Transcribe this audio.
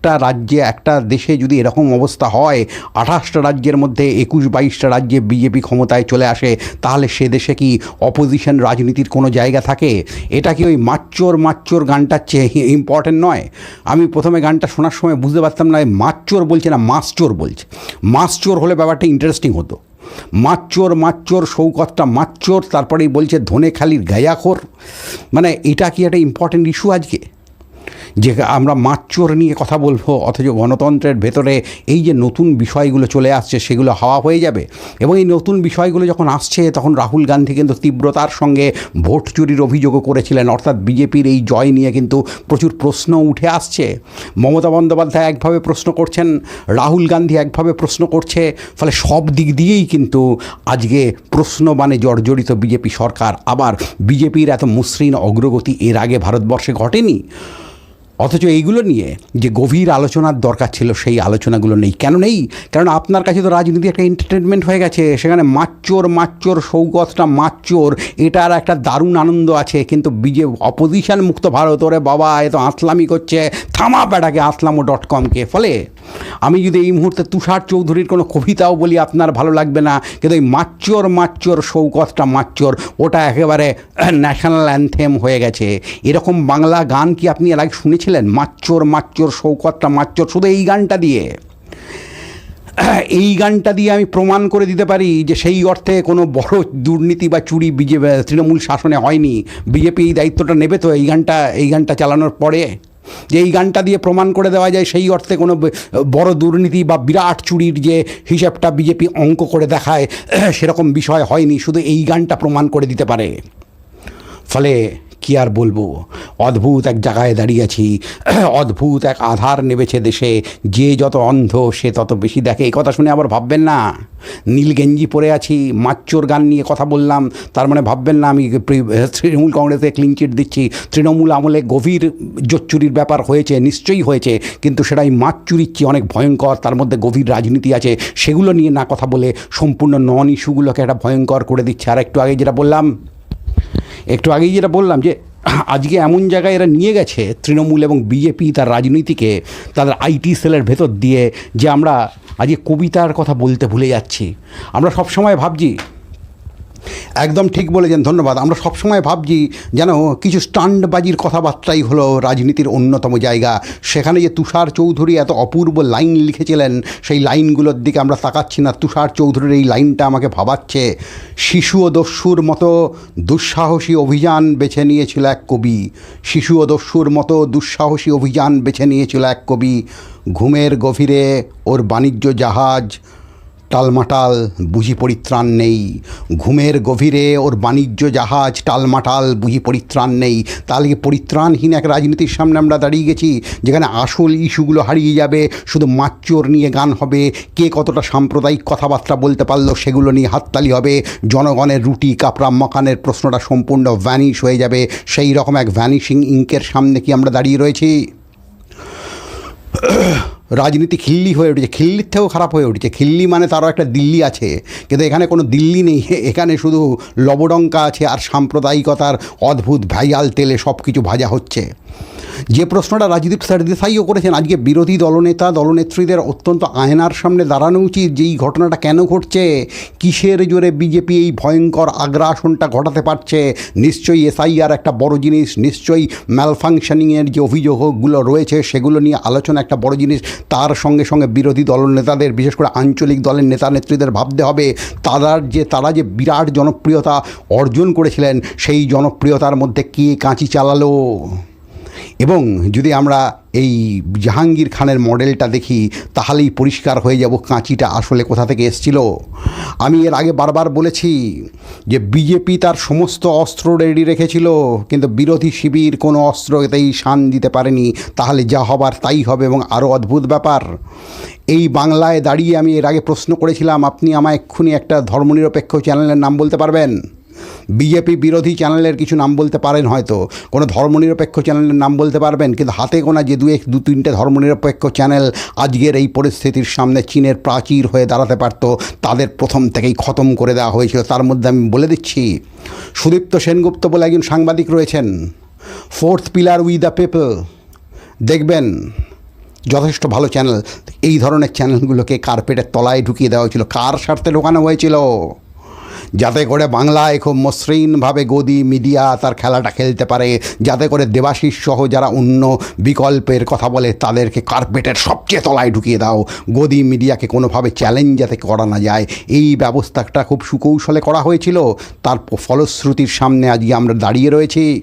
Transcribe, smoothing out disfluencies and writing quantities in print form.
একটা রাজ্যে একটা দেশে যদি এরকম অবস্থা হয়, 28টা রাজ্যের মধ্যে 21-22টা রাজ্যে বিজেপি ক্ষমতায় চলে আসে, তাহলে সে দেশে কি অপোজিশন রাজনীতির কোনো জায়গা থাকে? এটা কি ওই মাচ্চোর গানটার চেয়ে ইম্পর্টেন্ট নয়? আমি প্রথমে গানটা শোনার সময় বুঝতে পারতাম না মাচ্চোর বলছে না মাসচোর বলছে। মাসচোর হলে ব্যাপারটা ইন্টারেস্টিং হতো। মাচ্চোর শৌকতটা মাচ্চোর, তারপরেই বলছে ধনেখালির গায়াখোর। মানে এটা কি একটা ইম্পর্টেন্ট ইস্যু আজকে যে আমরা মাচ্চোর নিয়ে কথা বলবো, অথচ গণতন্ত্রের ভেতরে এই যে নতুন বিষয়গুলো চলে আসছে সেগুলো হাওয়া হয়ে যাবে? এবং এই নতুন বিষয়গুলো যখন আসছে তখন রাহুল গান্ধী কিন্তু তীব্রতার সঙ্গে ভোট চুরির অভিযোগও করেছিলেন, অর্থাৎ বিজেপির এই জয় নিয়ে কিন্তু প্রচুর প্রশ্ন উঠে আসছে। মমতা বন্দ্যোপাধ্যায় একভাবে প্রশ্ন করছেন, রাহুল গান্ধী একভাবে প্রশ্ন করছে, ফলে সব দিক দিয়েই কিন্তু আজকে প্রশ্নবাণে জর্জরিত বিজেপি সরকার। আবার বিজেপির এত মসৃণ অগ্রগতি এর আগে ভারতবর্ষে ঘটেনি, অথচ এইগুলো নিয়ে যে গভীর আলোচনার দরকার ছিল সেই আলোচনাগুলো নেই। কেন নেই? কারণ আপনার কাছে তো রাজনীতি একটা এন্টারটেনমেন্ট হয়ে গেছে। সেখানে মাচ্চোর শৌকতটা মাচ্চোর, এটার একটা দারুণ আনন্দ আছে, কিন্তু অপোজিশন মুক্ত ভারত, ওরে বাবা এ তো আসলামি করছে, থামা বেটাকে আসলামো.com-কে। ফলে আমি যদি এই মুহূর্তে তুষার চৌধুরীর কোনো কবিতাও বলি আপনার ভালো লাগবে না, কিন্তু এই মাচ্চোর শৌকতটা মাচ্চোর, ওটা একেবারে ন্যাশনাল অ্যানথেম হয়ে গেছে। এরকম বাংলা গান কি আপনি এর আগে শুনেছিলেন? মাচ্চোর শৌকতটা মাচ্চোর। শুধু এই গানটা দিয়ে আমি প্রমাণ করে দিতে পারি যে সেই অর্থে কোনো বড় দুর্নীতি বা চুরি তৃণমূল শাসনে হয়নি। বিজেপি এই দায়িত্বটা নেবে তো এই গানটা চালানোর পরে, যে এই গানটা দিয়ে প্রমাণ করে দেওয়া যায় সেই অর্থে কোনো বড় দুর্নীতি বা বিরাট চুরির যে হিসাবটা বিজেপি অঙ্ক করে দেখায় সেরকম বিষয় হয়নি, শুধু এই গানটা প্রমাণ করে দিতে পারে। ফলে কি আর বলবো, অদ্ভুত এক জায়গায় দাঁড়িয়ে আছি, অদ্ভুত এক আধার নেমেছে দেশে, যে যত অন্ধ সে তত বেশি দেখে। এই কথা শুনে আবার ভাববেন না নীল গেঞ্জি পরে আছি, মাচ্চোর গান নিয়ে কথা বললাম, তার মানে ভাববেন না আমি তৃণমূল কংগ্রেসে ক্লিন চিট দিচ্ছি। তৃণমূল আমলে গভীর জোচ্চুরির ব্যাপার হয়েছে, নিশ্চয়ই হয়েছে, কিন্তু সেটাই মাচ্চুরির চেয়ে অনেক ভয়ঙ্কর, তার মধ্যে গভীর রাজনীতি আছে। সেগুলো নিয়ে না কথা বলে সম্পূর্ণ নন ইস্যুগুলোকে একটা ভয়ঙ্কর করে দিচ্ছে। আর একটু আগেই যেটা বললাম যে আজকে এমন জায়গায় এরা নিয়ে গেছে তৃণমূল এবং বিজেপি তার রাজনীতিকে, তাদের আইটি সেলের ভেতর দিয়ে, যে আমরা আজকে কবিতার কথা বলতে ভুলে যাচ্ছি। আমরা সবসময় ভাবছি, একদম ঠিক বলেছেন, ধন্যবাদ, আমরা সবসময় ভাবছি যেন কিছু স্টান্টবাজির কথাবার্তাই হলো রাজনীতির অন্যতম জায়গা। সেখানে যে তুষার চৌধুরী এত অপূর্ব লাইন লিখেছিলেন, সেই লাইনগুলোর দিকে আমরা তাকাচ্ছি না। তুষার চৌধুরীর এই লাইনটা আমাকে ভাবাচ্ছে, শিশু ও দস্যুর মতো দুঃসাহসী অভিযান বেছে নিয়েছিল এক কবি, শিশু ও দস্যুর মতো দুঃসাহসী অভিযান বেছে নিয়েছিল এক কবি, ঘুমের গভীরে ওর বাণিজ্য জাহাজ টালমাটাল বুঝি পরিত্রাণ নেই, ঘুমের গভীরে ওর বাণিজ্য জাহাজ টালমাটাল বুঝি পরিত্রাণ নেই। তাহলে পরিত্রাণহীন এক রাজনীতির সামনে আমরা দাঁড়িয়ে গেছি, যেখানে আসল ইস্যুগুলো হারিয়ে যাবে, শুধু মাচ্চোর নিয়ে গান হবে, কে কতটা সাম্প্রদায়িক কথাবার্তা বলতে পারলো সেগুলো নিয়ে হাততালি হবে, জনগণের রুটি কাপড়া মকানের প্রশ্নটা সম্পূর্ণ ভ্যানিশ হয়ে যাবে। সেই রকম এক ভ্যানিশিং ইঙ্কের সামনে কি আমরা দাঁড়িয়ে রয়েছি? রাজনীতি খিল্লি হয়ে উঠেছে, খিল্লির থেকেও খারাপ হয়ে উঠেছে। খিল্লি মানে তারও একটা দিল্লি আছে, কিন্তু এখানে কোনো দিল্লি নেই, এখানে শুধু লবডঙ্কা আছে আর সাম্প্রদায়িকতার অদ্ভুত ভেজাল তেলে সব কিছু ভাজা হচ্ছে। যে প্রশ্নটা রাজদীপ সরদেসাইও করেছেন, আজকে বিরোধী দলনেত্রীদের অত্যন্ত আয়নার সামনে দাঁড়ানো উচিত যে এই ঘটনাটা কেন ঘটছে, কিসের জোরে বিজেপি এই ভয়ঙ্কর আগ্রাসনটা ঘটাতে পারছে। নিশ্চয়ই এসআইআর একটা বড় জিনিস, নিশ্চয়ই ম্যালফাংশনিংয়ের যে অভিযোগগুলো রয়েছে সেগুলো নিয়ে আলোচনা একটা বড় জিনিস। তার সঙ্গে সঙ্গে বিরোধী দলনেতাদের, বিশেষ করে আঞ্চলিক দলের নেতা নেত্রীদের ভাবতে হবে তারা যে বিরাট জনপ্রিয়তা অর্জন করেছিলেন, সেই জনপ্রিয়তার মধ্যে কে কাঁচি চালালো। এবং যদি আমরা এই জাহাঙ্গীর খানের মডেলটা দেখি তাহলেই পরিষ্কার হয়ে যাব কাঁচিটা আসলে কোথা থেকে এসেছিল। আমি এর আগে বারবার বলেছি যে বিজেপি তার সমস্ত অস্ত্র রেডি রেখেছিল, কিন্তু বিরোধী শিবির কোনো অস্ত্রতেই শান দিতে পারেনি। তাহলে যা হবার তাই হবে। এবং আরও অদ্ভুত ব্যাপার, এই বাংলায় দাঁড়িয়ে আমি এর আগে প্রশ্ন করেছিলাম, আপনি আমায় এক্ষুনি একটা ধর্মনিরপেক্ষ চ্যানেলের নাম বলতে পারবেন? বিজেপি বিরোধী চ্যানেলের কিছু নাম বলতে পারেন, হয়তো কোনো ধর্মনিরপেক্ষ চ্যানেলের নাম বলতে পারবেন, কিন্তু হাতে গোনা যে দু তিনটে ধর্মনিরপেক্ষ চ্যানেল আজকের এই পরিস্থিতির সামনে চীনের প্রাচীর হয়ে দাঁড়াতে পারত, তাদের প্রথম থেকেই খতম করে দেওয়া হয়েছিল। তার মধ্যে আমি বলে দিচ্ছি, সুদীপ্ত সেনগুপ্ত বলে একজন সাংবাদিক রয়েছেন, fourth pillar we the people, দেখবেন যথেষ্ট ভালো চ্যানেল। এই ধরনের চ্যানেলগুলোকে কার্পেটের তলায় ঢুকিয়ে দেওয়া হয়েছিল। কার স্বার্থে ঢোকানো হয়েছিল? যাতে করে বাংলায় খুব মসৃণভাবে গদি মিডিয়া তার খেলাটা খেলতে পারে, যাতে করে দেবাশিস সহ যারা অন্য বিকল্পের কথা বলে তাদেরকে কার্পেটের সবচেয়ে তলায় ঢুকিয়ে দাও, গদি মিডিয়াকে কোনোভাবে চ্যালেঞ্জ যাতে করা না যায়। এই ব্যবস্থাটা খুব সুকৌশলে করা হয়েছিল। তার ফলশ্রুতির সামনে আজকে আমরা দাঁড়িয়ে রয়েছি।